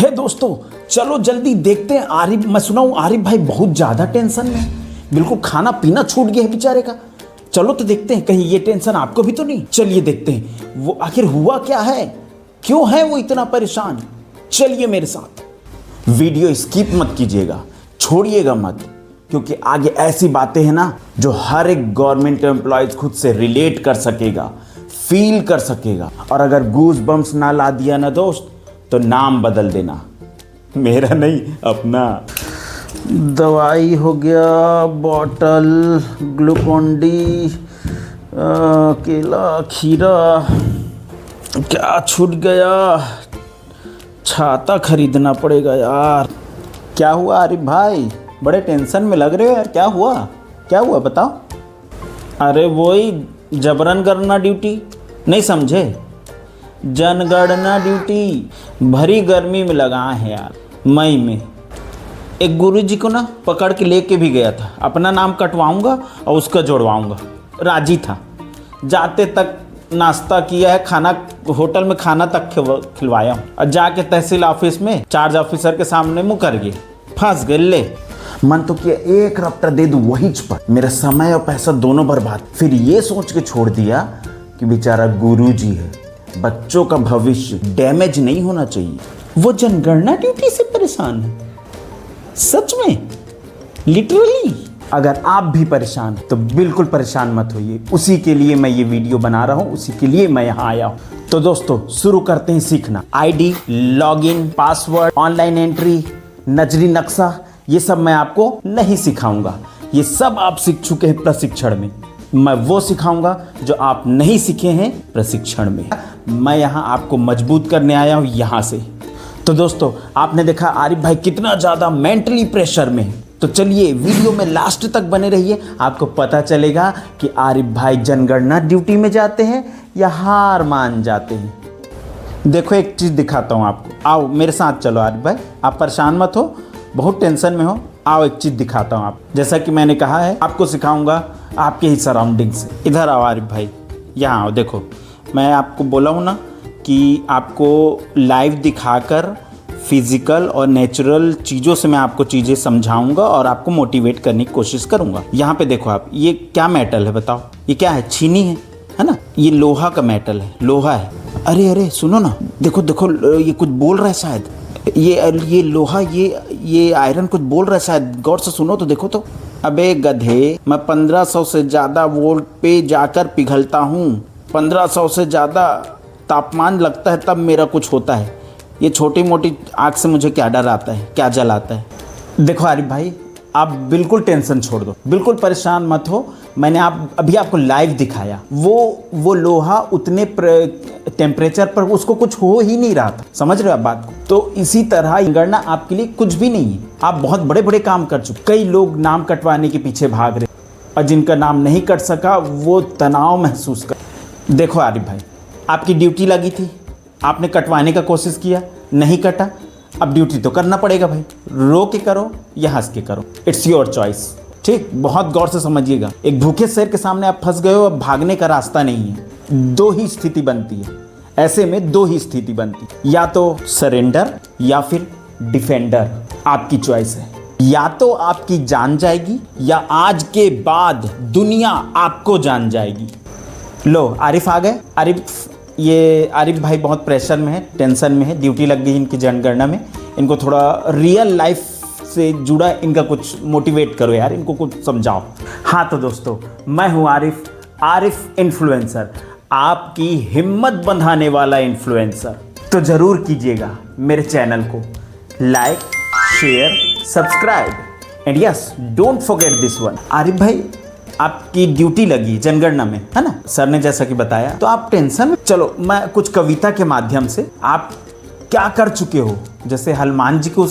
हे दोस्तों, चलो जल्दी देखते हैं। आरिफ, मैं सुना हूं आरिफ भाई बहुत ज्यादा टेंशन में है, बिल्कुल खाना पीना छूट गया है बेचारे का। चलो तो देखते हैं, कहीं ये टेंशन आपको भी तो नहीं। चलिए देखते हैं वो आखिर हुआ क्या है, क्यों है वो इतना परेशान। चलिए मेरे साथ, वीडियो स्किप मत कीजिएगा, छोड़िएगा मत, क्योंकि आगे ऐसी बातें हैं ना जो हर एक गवर्नमेंट एम्प्लॉयज खुद से रिलेट कर सकेगा, फील कर सकेगा। और अगर गूज बम्स ना ला दिया ना दोस्त, तो नाम बदल देना, मेरा नहीं अपना। दवाई हो गया, बॉटल, ग्लूकोन डी, केला, खीरा, क्या छूट गया, छाता खरीदना पड़ेगा यार। क्या हुआ आरिफ भाई, बड़े टेंशन में लग रहे हो यार, क्या हुआ, क्या हुआ बताओ। अरे वही जबरन करना ड्यूटी, नहीं समझे, जनगणना ड्यूटी भरी गर्मी में लगा है यार। मई में एक गुरुजी को ना पकड़ के लेके भी गया था, अपना नाम कटवाऊंगा और उसका जोड़वाऊंगा, राजी था। जाते तक नाश्ता किया है, खाना होटल में खाना तक खिलवाया हूँ, और जाके तहसील ऑफिस में चार्ज ऑफिसर के सामने मुँह कर गए, फंस गए। ले मन तो किया एक रफ्तार दे दूं वही पर, मेरा समय और पैसा दोनों बर्बाद। फिर ये सोच के छोड़ दिया कि बेचारा गुरुजी है, बच्चों का भविष्य डैमेज नहीं होना चाहिए। वो जनगणना ड्यूटी से परेशान है, सच में, लिटरली। अगर आप भी परेशान हैं तो बिल्कुल परेशान मत होइए, उसी के लिए मैं ये वीडियो बना रहा हूँ, उसी के लिए मैं यहाँ आया हूँ। तो दोस्तों शुरू करते हैं सीखना। ID, login, password, online entry, नजरी नक्शा, ये सब मैं आपको नहीं सिखाऊंगा, ये सब आप सीख चुके हैं प्रशिक्षण में। मैं वो सिखाऊंगा जो आप नहीं सीखे हैं प्रशिक्षण में। मैं यहाँ आपको मजबूत करने आया हूँ यहाँ से। तो दोस्तों आपने देखा आरिफ भाई कितना ज़्यादा मेंटली प्रेशर में है। तो चलिए वीडियो में लास्ट तक बने रहिए, आपको पता चलेगा कि आरिफ भाई जनगणना ड्यूटी में जाते हैं या हार मान जाते हैं। देखो एक चीज़ दिखाता हूँ आपको, आओ मेरे साथ चलो आरिफ भाई, आप परेशान मत हो, बहुत टेंशन में हो, आओ एक चीज़ दिखाता हूँ आप। जैसा कि मैंने कहा है आपको सिखाऊंगा आपके ही सराउंडिंग से। इधर आओ आरिफ भाई, यहाँ आओ। देखो मैं आपको बोला हूँ ना कि आपको लाइव दिखाकर फिजिकल और नेचुरल चीज़ों से मैं आपको चीज़ें समझाऊंगा और आपको मोटिवेट करने की कोशिश करूंगा। यहाँ पे देखो आप, ये क्या मेटल है बताओ, ये क्या है, चीनी है ना, ये लोहा का मेटल है, लोहा है। अरे अरे सुनो ना, देखो देखो ये कुछ बोल रहा है शायद, ये लोहा, ये आयरन कुछ बोल रहा है शायद, गौर से सुनो तो, देखो तो। अबे गधे, मैं 1500 से ज़्यादा वोल्ट पे जाकर पिघलता हूँ, 1500 से ज़्यादा तापमान लगता है तब मेरा कुछ होता है। ये छोटी मोटी आग से मुझे क्या डर आता है, क्या जल आता है। देखो आरिफ भाई, आप बिल्कुल टेंशन छोड़ दो, बिल्कुल परेशान मत हो। मैंने अभी आपको लाइव दिखाया, वो लोहा उतने टेम्परेचर पर उसको कुछ हो ही नहीं रहा था, समझ रहे हो आप बात को। तो इसी तरह जनगणना आपके लिए कुछ भी नहीं है, आप बहुत बड़े बड़े काम कर चुके। कई लोग नाम कटवाने के पीछे भाग रहे, और जिनका नाम नहीं कट सका वो तनाव महसूस कर। देखो आरिफ भाई, आपकी ड्यूटी लगी थी, आपने कटवाने का कोशिश किया, नहीं कटा, अब ड्यूटी तो करना पड़ेगा भाई, रो के करो या हंस के करो, इट्स योर चॉइस। ठीक, बहुत गौर से समझिएगा। एक भूखे शेर के सामने आप फंस गए हो, अब भागने का रास्ता नहीं है। दो ही स्थिति बनती है, ऐसे में दो ही स्थिति बनती है, या तो सरेंडर या फिर डिफेंडर, आपकी चॉइस है। या तो आपकी जान जाएगी या आज के बाद दुनिया आपको जान जाएगी। लो आरिफ आ गए। आरिफ भाई बहुत प्रेशर में है, टेंशन में है, ड्यूटी लग गई इनकी जनगणना में। इनको थोड़ा रियल लाइफ से जुड़ा इनका कुछ मोटिवेट करो यार, इनको कुछ समझाओ। हाँ तो दोस्तों, मैं हूँ आरिफ इन्फ्लुएंसर, आपकी हिम्मत बंधाने वाला इन्फ्लुएंसर। तो ज़रूर कीजिएगा मेरे चैनल को like, share, subscribe and yes don't forget this one. Arif भाई आपकी ड्यूटी लगी जनगणना में, है ना, सर ने जैसा कि बताया, तो आप टेंशन में। चलो मैं कुछ कविता के माध्यम से, आप क्या कर चुके हो, जैसे हनुमान जी को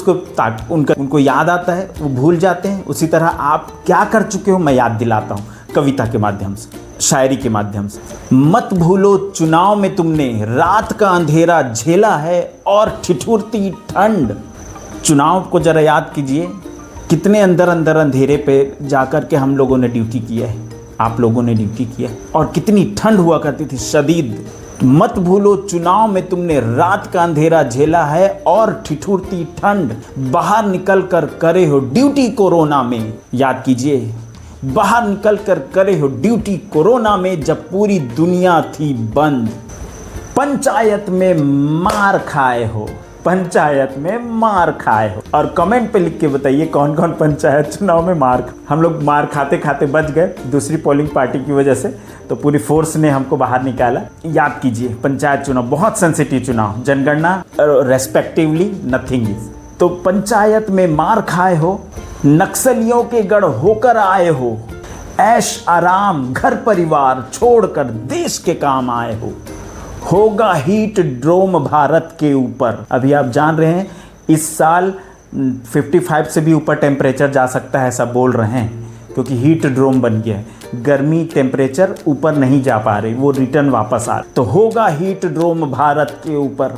उनको याद आता है, वो भूल जाते हैं, उसी तरह आप क्या कर चुके हो मैं याद दिलाता हूँ कविता के माध्यम से, शायरी के माध्यम से। मत भूलो चुनाव में तुमने रात का अंधेरा झेला है और ठिठुरती ठंड। चुनाव को जरा याद कीजिए, कितने अंदर अंधेरे पे जाकर के हम लोगों ने ड्यूटी किया है, आप लोगों ने ड्यूटी किया, और कितनी ठंड हुआ करती थी, शदीद मत भूलो चुनाव में तुमने रात का अंधेरा झेला है और ठिठुरती ठंड, बाहर निकल कर करे हो ड्यूटी कोरोना में। याद कीजिए, बाहर निकल कर करे हो ड्यूटी कोरोना में, जब पूरी दुनिया थी बंद। पंचायत में मार खाए हो, पंचायत में मार खाए हो। और कमेंट पे लिख के बताइए कौन कौन पंचायत चुनाव में हम लोग मार खाते खाते बच गए दूसरी पोलिंग पार्टी की वजह से, तो पूरी फोर्स ने हमको बाहर निकाला। याद कीजिए, पंचायत चुनाव बहुत सेंसिटिव चुनाव, जनगणना रेस्पेक्टिवली नथिंग इज। तो पंचायत में मार खाए हो, नक्सलियों के गढ़ होकर आए हो, ऐश आराम घर परिवार छोड़कर देश के काम आए हो। होगा हीट ड्रोम भारत के ऊपर। अभी आप जान रहे हैं इस साल 55 से भी ऊपर टेम्परेचर जा सकता है, ऐसा बोल रहे हैं, क्योंकि हीट ड्रोम बन गया है। गर्मी टेम्परेचर ऊपर नहीं जा पा रही, वो रिटर्न वापस आ रही। तो होगा हीट ड्रोम भारत के ऊपर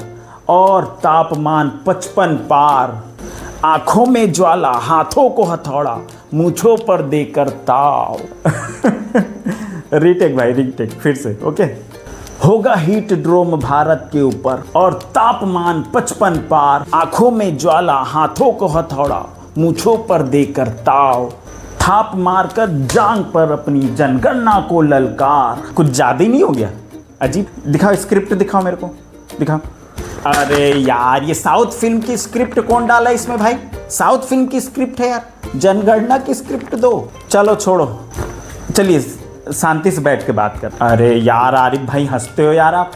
और तापमान 55 पार। आंखों में ज्वाला, हाथों को हथौड़ा, मूंछों पर देकर ताव। रीटेक भाई, रीटेक फिर से, ओके। होगा हीट ड्रोम भारत के ऊपर और तापमान 55 पार। आंखों में ज्वाला, हाथों को हथौड़ा, मूंछों पर देकर ताव। थाप मारकर जांग पर अपनी जनगणना को ललकार। कुछ ज्यादा ही नहीं हो गया? अजीब। दिखाओ स्क्रिप्ट, दिखाओ मेरे को, दिखाओ। अरे यार, ये साउथ फिल्म की स्क्रिप्ट कौन डाला इसमें भाई? साउथ फिल्म की स्क्रिप्ट है यार, जनगणना की स्क्रिप्ट दो। चलो छोड़ो, चलिए शांति से बैठ के बात कर। अरे यार आरिफ भाई, हंसते हो यार आप।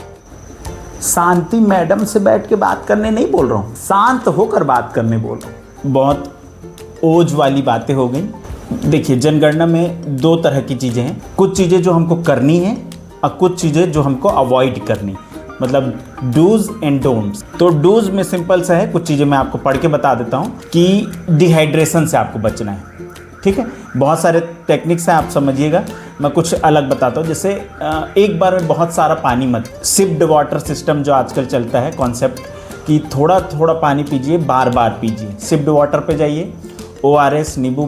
शांति मैडम से बैठ के बात करने नहीं बोल रहा हूँ, शांत होकर बात करने बोल रहा हूँ। बहुत ओज वाली बातें हो गई। देखिए, जनगणना में दो तरह की चीज़ें हैं, कुछ चीज़ें जो हमको करनी है और कुछ चीज़ें जो हमको अवॉइड करनी, मतलब डूज एंड डोंट्स। तो डूज में सिंपल सा है, कुछ चीज़ें मैं आपको पढ़ के बता देता हूँ कि डिहाइड्रेशन से आपको बचना है, ठीक है। बहुत सारे टेक्निक्स हैं, आप समझिएगा, मैं कुछ अलग बताता हूँ। जैसे एक बार में बहुत सारा पानी मत, सिप्ड वाटर सिस्टम जो आजकल चलता है कॉन्सेप्ट, कि थोड़ा थोड़ा पानी पीजिए, बार बार पीजिए। सिप्ड वाटर पे जाइए, ORS, नींबू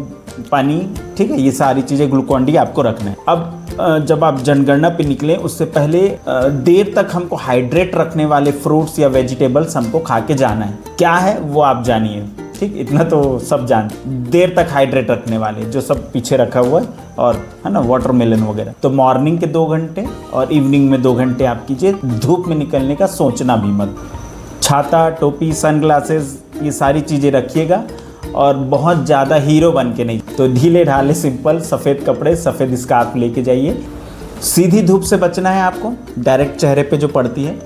पानी, ठीक है, ये सारी चीज़ें, ग्लूकॉन डी आपको रखना है। अब जब आप जनगणना पे निकले उससे पहले देर तक हमको हाइड्रेट रखने वाले फ्रूट्स या वेजिटेबल्स हमको खा के जाना है। क्या है वो आप जानिए, ठीक, इतना तो सब जान। देर तक हाइड्रेट रखने वाले जो सब पीछे रखा हुआ है, और है ना, वाटरमेलन वगैरह। तो मॉर्निंग के 2 घंटे और इवनिंग में 2 घंटे आप कीजिए। धूप में निकलने का सोचना भी मत। छाता, टोपी, सनग्लासेस, ये सारी चीज़ें रखिएगा, और बहुत ज़्यादा हीरो बन के नहीं, तो ढीले ढाले सिंपल सफ़ेद कपड़े, सफ़ेद स्कार्फ लेके जाइए। सीधी धूप से बचना है आपको, डायरेक्ट चेहरे पे जो पड़ती है,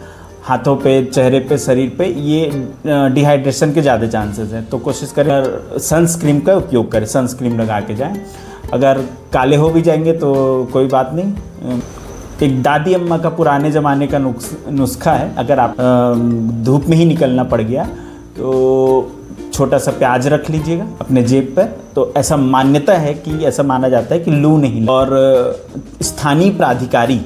हाथों पे, चेहरे पे, शरीर पे, ये डिहाइड्रेशन के ज़्यादा चांसेस हैं। तो कोशिश करें सनस्क्रीन का उपयोग करें, सनस्क्रीन लगा के जाएं। अगर काले हो भी जाएंगे तो कोई बात नहीं। एक दादी अम्मा का पुराने ज़माने का नुस्खा है, अगर आप धूप में ही निकलना पड़ गया तो छोटा सा प्याज रख लीजिएगा अपने जेब पर। तो ऐसा मान्यता है कि, ऐसा माना जाता है कि लू नहीं। और स्थानीय प्राधिकारी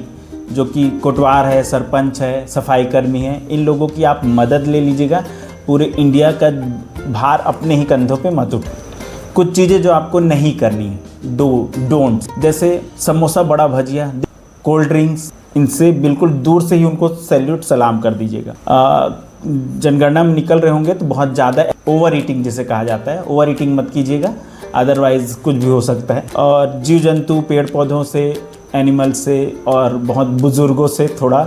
जो कि कोटवार है, सरपंच है, सफाई कर्मी है, इन लोगों की आप मदद ले लीजिएगा। पूरे इंडिया का भार अपने ही कंधों पे मत उठाए। कुछ चीज़ें जो आपको नहीं करनी है, डोंट्स, जैसे समोसा, बड़ा भजिया, कोल्ड ड्रिंक्स, इनसे बिल्कुल दूर से ही उनको सैल्यूट सलाम कर दीजिएगा। जनगणना में निकल रहे होंगे तो बहुत ज़्यादा ओवर ईटिंग जिसे कहा जाता है, ओवर ईटिंग मत कीजिएगा, अदरवाइज़ कुछ भी हो सकता है। और जीव जंतु, पेड़ पौधों से, एनिमल से और बहुत बुज़ुर्गों से थोड़ा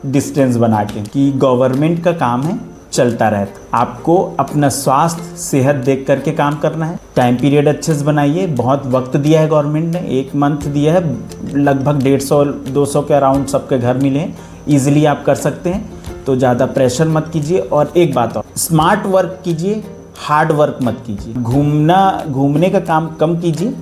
डिस्टेंस बना के, कि गवर्नमेंट का काम है, चलता रहता। आपको अपना स्वास्थ्य, सेहत देख करके काम करना है। टाइम पीरियड अच्छे से बनाइए, बहुत वक्त दिया है गवर्नमेंट ने, 1 मंथ दिया है, लगभग 150-200 के अराउंड सबके घर मिले हैं, ईजिली आप कर सकते हैं। तो ज़्यादा प्रेशर मत कीजिए। और एक बात और, स्मार्ट वर्क कीजिए, हार्ड वर्क मत कीजिए। घूमने का काम कम कीजिए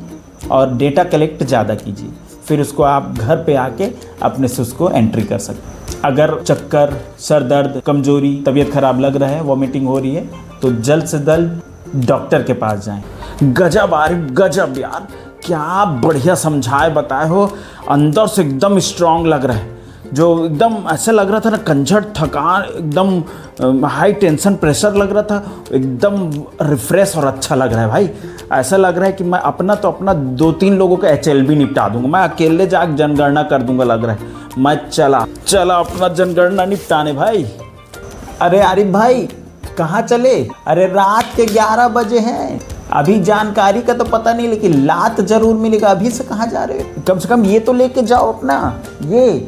और डेटा कलेक्ट ज़्यादा कीजिए, फिर उसको आप घर पे आके अपने से उसको एंट्री कर सकते हैं। अगर चक्कर, सर दर्द, कमजोरी, तबीयत खराब लग रहा है, वॉमिटिंग हो रही है, तो जल्द से जल्द डॉक्टर के पास जाएं। गजब आरिफ, गजब यार, क्या बढ़िया समझाए बताए हो। अंदर से एकदम स्ट्रांग लग रहा है, जो एकदम ऐसा लग रहा था ना, कंजट, थकान, एकदम हाई टेंशन, प्रेशर लग रहा था, एकदम रिफ्रेश और अच्छा लग रहा है भाई। ऐसा लग रहा है कि मैं अपना 2-3 लोगों का HLB निपटा दूंगा। मैं अकेले जाके जनगणना कर दूंगा लग रहा है। मैं चला अपना जनगणना निपटाने भाई। अरे आरिफ भाई कहाँ चले? अरे रात के 11 बजे हैं, अभी जानकारी का तो पता नहीं, लेकिन लात जरूर मिलेगा। अभी से कहाँ जा रहे हो? कम से कम ये तो लेके जाओ अपना ये।